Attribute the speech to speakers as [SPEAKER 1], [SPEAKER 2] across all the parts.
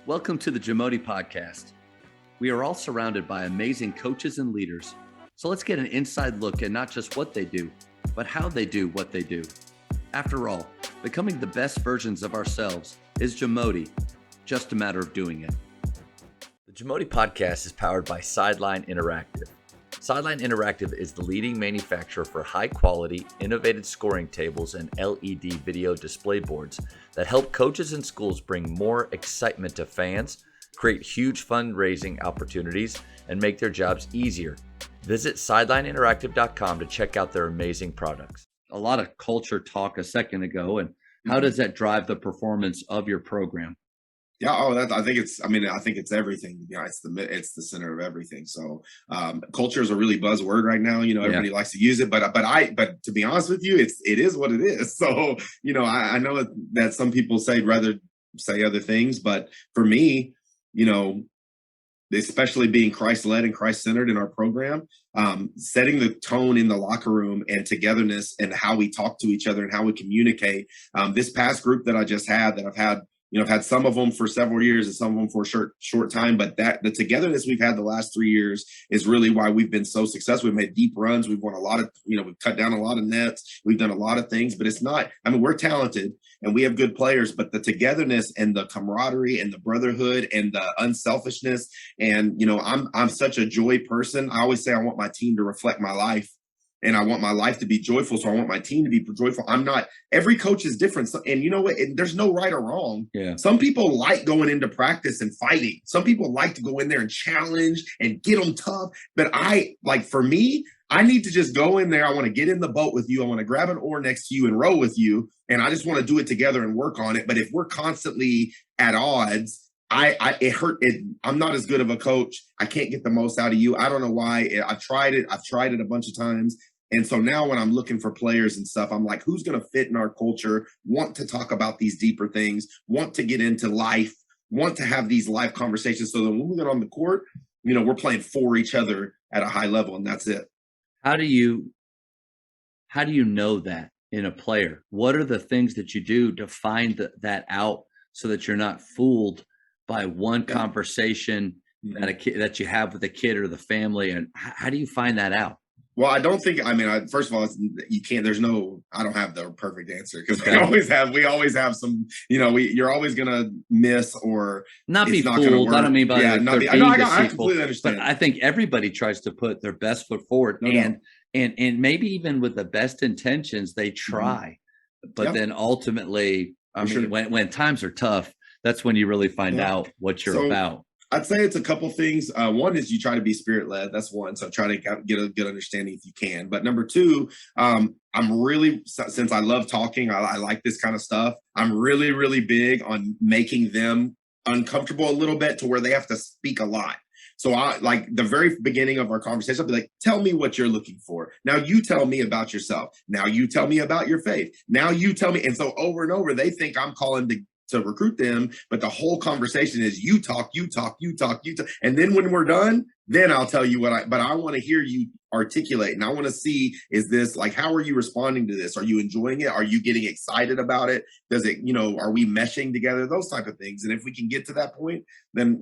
[SPEAKER 1] Welcome to the JAMODI podcast. We are all surrounded by amazing coaches and leaders. So let's get an inside look at not just what they do, but how they do what they do. After all, becoming the best versions of ourselves is JAMODI, just a matter of doing it. The JAMODI podcast is powered by Sideline Interactive. Sideline Interactive is the leading manufacturer for high-quality, innovative scoring tables and LED video display boards that help coaches and schools bring more excitement to fans, create huge fundraising opportunities, and make their jobs easier. Visit sidelineinteractive.com to check out their amazing products. A lot of culture talk a second ago, and how does that drive the performance of your program?
[SPEAKER 2] Yeah. I think it's everything. You know, it's the center of everything. So culture is a really buzzword right now. You know, everybody likes to use it, but to be honest with you, it is what it is. So, you know, I know that some people say rather say other things, but for me, you know, especially being Christ-led and Christ-centered in our program, setting the tone in the locker room and togetherness and how we talk to each other and how we communicate. This past group that I just had, that I've had some of them for several years and some of them for a short time, but the togetherness we've had the last 3 years is really why we've been so successful. We've made deep runs. We've won a lot of, we've cut down a lot of nets. We've done a lot of things, but we're talented and we have good players, but the togetherness and the camaraderie and the brotherhood and the unselfishness. And, I'm such a joy person. I always say I want my team to reflect my life. And I want my life to be joyful. So I want my team to be joyful. Every coach is different. And you know what? There's no right or wrong.
[SPEAKER 1] Yeah.
[SPEAKER 2] Some people like going into practice and fighting. Some people like to go in there and challenge and get them tough. But for me, I need to just go in there. I want to get in the boat with you. I want to grab an oar next to you and row with you. And I just want to do it together and work on it. But if we're constantly at odds, I'm not as good of a coach. I can't get the most out of you. I don't know why. I've tried it a bunch of times. And so now when I'm looking for players and stuff, I'm like, who's going to fit in our culture, want to talk about these deeper things, want to get into life, want to have these life conversations so that when we get on the court, we're playing for each other at a high level, and that's it.
[SPEAKER 1] How do you know that in a player? What are the things that you do to find that out so that you're not fooled by one conversation that you have with the kid or the family? And how do you find that out?
[SPEAKER 2] Well, I don't think, first of all, you can't, I don't have the perfect answer because we always have some, you're always going to miss or
[SPEAKER 1] not be fooled. I don't mean by
[SPEAKER 2] I completely understand.
[SPEAKER 1] But I think everybody tries to put their best foot forward and maybe even with the best intentions, they try, but then ultimately, when times are tough, that's when you really find out what you're about.
[SPEAKER 2] I'd say it's a couple things. One is you try to be spirit-led. That's one. So try to get a good understanding if you can. But number two, I'm really, since I love talking, I like this kind of stuff. I'm really, really big on making them uncomfortable a little bit to where they have to speak a lot. So like the very beginning of our conversation, I'll be like, tell me what you're looking for. Now you tell me about yourself. Now you tell me about your faith. Now you tell me. And so over and over, they think I'm calling to recruit them, but the whole conversation is you talk. And then when we're done, then I'll tell you but I want to hear you articulate. And I want to see, is this like, how are you responding to this? Are you enjoying it? Are you getting excited about it? Does it, are we meshing together? Those type of things. And if we can get to that point, then,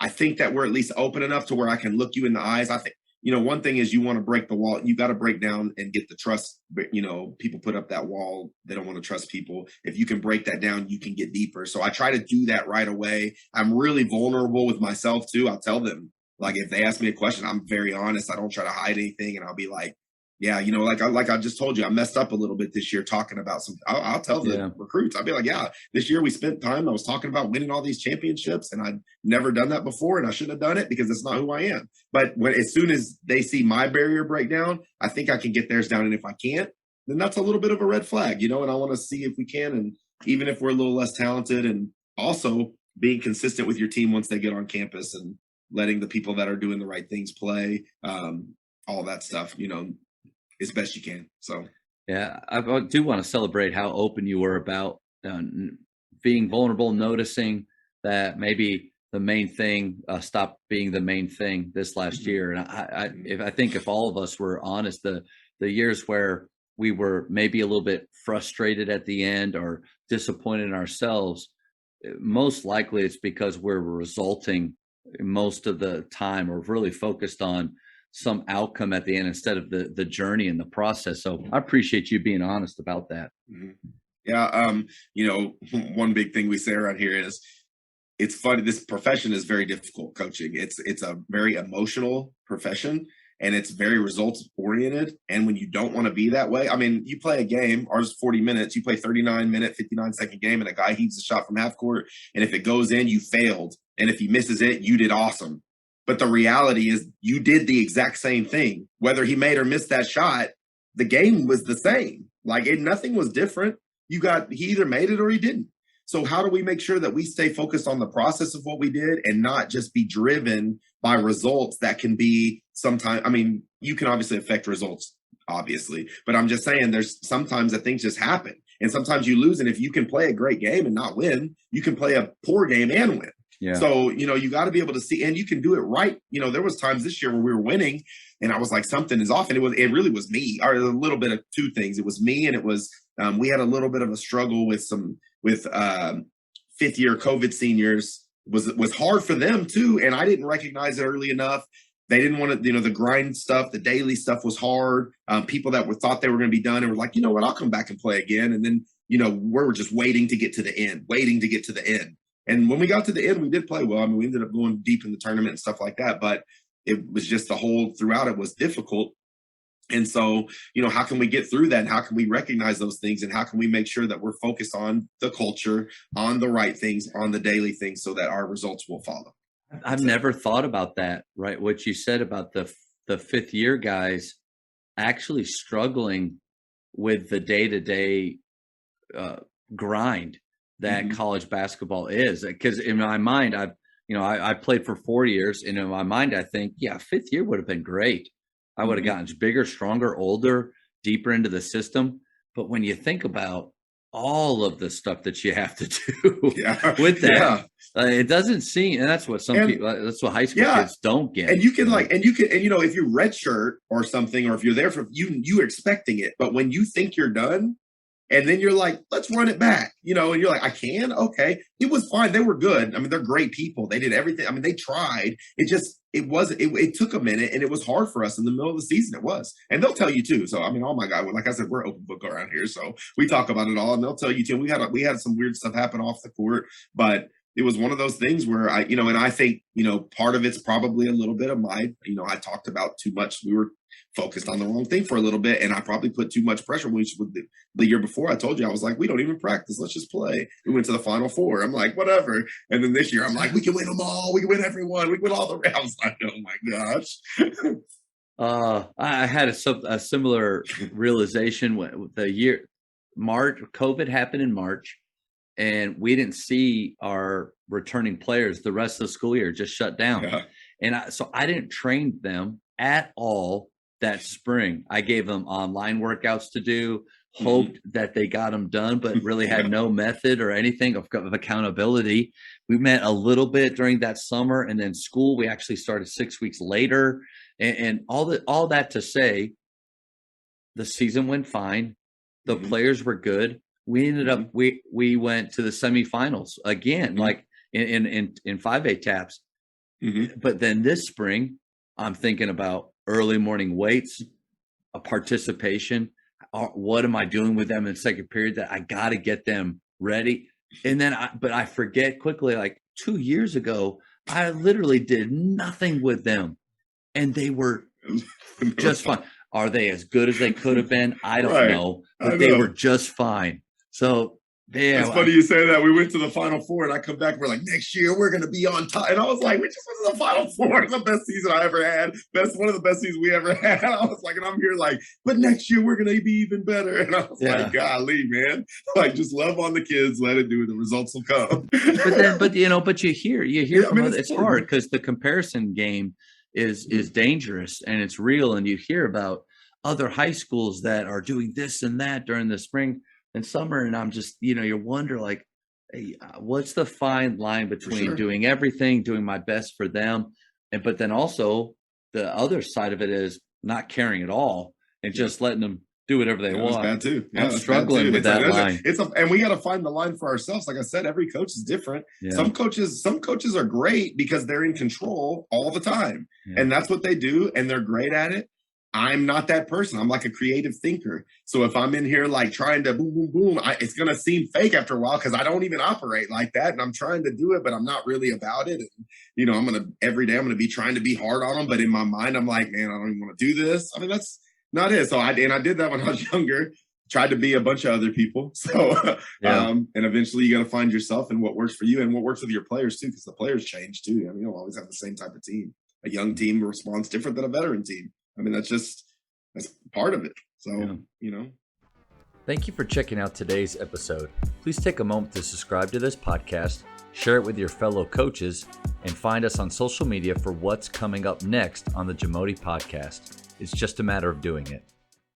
[SPEAKER 2] I think that we're at least open enough to where I can look you in the eyes. I think, one thing is you want to break the wall. You got to break down and get the trust. But, people put up that wall. They don't want to trust people. If you can break that down, you can get deeper. So I try to do that right away. I'm really vulnerable with myself too. I'll tell them, like, if they ask me a question, I'm very honest. I don't try to hide anything. And I'll be like, yeah, like I just told you, I messed up a little bit this year talking about I'll tell the recruits, I'll be like, yeah, this year we spent time. I was talking about winning all these championships and I'd never done that before. And I shouldn't have done it because that's not who I am. But as soon as they see my barrier break down, I think I can get theirs down. And if I can't, then that's a little bit of a red flag, and I want to see if we can. And even if we're a little less talented, and also being consistent with your team once they get on campus and letting the people that are doing the right things play, all that stuff, as best you can. So,
[SPEAKER 1] yeah, I do want to celebrate how open you were about being vulnerable, noticing that maybe the main thing stopped being the main thing this last year. And I think if all of us were honest, the years where we were maybe a little bit frustrated at the end or disappointed in ourselves, most likely it's because we're resulting most of the time, or really focused on some outcome at the end instead of the journey and the process. So I appreciate you being honest about that.
[SPEAKER 2] Mhm. Yeah. One big thing we say around here is it's funny. This profession is very difficult, coaching. It's a very emotional profession, and it's very results oriented. And when you don't want to be that way, I mean, you play a game, ours is 40 minutes, you play 39-minute, 59-second game, and a guy heaves a shot from half court. And if it goes in, you failed. And if he misses it, you did awesome. But the reality is you did the exact same thing. Whether he made or missed that shot, the game was the same. Nothing was different. He either made it or he didn't. So how do we make sure that we stay focused on the process of what we did and not just be driven by results that can be sometimes, I mean, you can obviously affect results, obviously, but I'm just saying there's sometimes that things just happen, and sometimes you lose. And if you can play a great game and not win, you can play a poor game and win. Yeah. So, you got to be able to see, and you can do it right. There was times this year where we were winning and I was like, something is off. And it really was me, or a little bit of two things. It was me, and it was, we had a little bit of a struggle with fifth year COVID seniors. Was hard for them too. And I didn't recognize it early enough. They didn't want to, the grind stuff, the daily stuff was hard. People that thought they were going to be done and were like, you know what, I'll come back and play again. And then, we're just waiting to get to the end. And when we got to the end, we did play well. I mean, we ended up going deep in the tournament and stuff like that, but it was just throughout it was difficult. And so, how can we get through that? And how can we recognize those things? And how can we make sure that we're focused on the culture, on the right things, on the daily things, so that our results will follow?
[SPEAKER 1] I've never thought about that, right? What you said about the fifth year guys actually struggling with the day-to-day grind that college basketball is. Because in my mind, I played for 4 years, and in my mind, I think, fifth year would have been great. I would have gotten bigger, stronger, older, deeper into the system. But when you think about all of the stuff that you have to do with that, it doesn't seem, and that's what that's what high school kids don't get.
[SPEAKER 2] And you can if you redshirt or something, or if you're there for you're expecting it, but when you think you're done, and then you're like, let's run it back, and you're like, I can, okay. It was fine. They were good. I mean, they're great people. They did everything. I mean, they tried. It took a minute, and it was hard for us in the middle of the season. It was, and they'll tell you too. So, I mean, oh my God, like I said, we're open book around here. So we talk about it all, and they'll tell you too. We had some weird stuff happen off the court, but it was one of those things where and I think, part of it's probably a little bit of I talked about too much. We were focused on the wrong thing for a little bit, and I probably put too much pressure. Which the year before, I told you, I was like, we don't even practice, let's just play. We went to the Final Four. I'm like, whatever. And then this year, I'm like, we can win them all. We can win everyone. We can win all the rounds. Like, oh my
[SPEAKER 1] gosh. I had a similar realization when the year March, COVID happened in March, and we didn't see our returning players the rest of the school year, just shut down. Yeah. And so I didn't train them at all that spring. I gave them online workouts to do, hoped that they got them done, but really had no method or anything of accountability. We met a little bit during that summer, and then school, we actually started 6 weeks later. And all that to say, the season went fine. The players were good. We ended up, we went to the semifinals again, like in 5A taps. But then this spring, I'm thinking about early morning weights, a participation. What am I doing with them in the second period that I got to get them ready? And then, but I forget quickly, like 2 years ago, I literally did nothing with them, and they were just fine. Are they as good as they could have been? I don't know, but they were just fine. So yeah,
[SPEAKER 2] it's funny you say that. We went to the Final Four, and I come back, we're like, next year we're going to be on top. And I was like, we just went to the Final Four. It's the best season I ever had. One of the best seasons we ever had. I was like, and I'm here like, but next year we're going to be even better. And I was like, golly, man, like, just love on the kids, let it do. The results will come.
[SPEAKER 1] but you hear from it's hard because the comparison game is dangerous, and it's real. And you hear about other high schools that are doing this and that during the spring and summer, and I'm just, you wonder, like, hey, what's the fine line between doing everything, doing my best for them, but then also the other side of it is not caring at all and just letting them do whatever they want.
[SPEAKER 2] That's bad too. Yeah,
[SPEAKER 1] I'm struggling with that line.
[SPEAKER 2] And we got to find the line for ourselves. Like I said, every coach is different.
[SPEAKER 1] Yeah.
[SPEAKER 2] Some coaches are great because they're in control all the time, and that's what they do, and they're great at it. I'm not that person. I'm like a creative thinker. So if I'm in here like trying to boom, boom, boom, it's going to seem fake after a while because I don't even operate like that. And I'm trying to do it, but I'm not really about it. And, every day I'm going to be trying to be hard on them. But in my mind, I'm like, man, I don't even want to do this. I mean, that's not it. So I did that when I was younger, tried to be a bunch of other people. So, and eventually you got to find yourself and what works for you and what works with your players too, because the players change too. I mean, you don't always have the same type of team. A young team responds different than a veteran team. I mean, that's part of it. So,
[SPEAKER 1] Thank you for checking out today's episode. Please take a moment to subscribe to this podcast, share it with your fellow coaches, and find us on social media for what's coming up next on the JAMODI podcast. It's just a matter of doing it.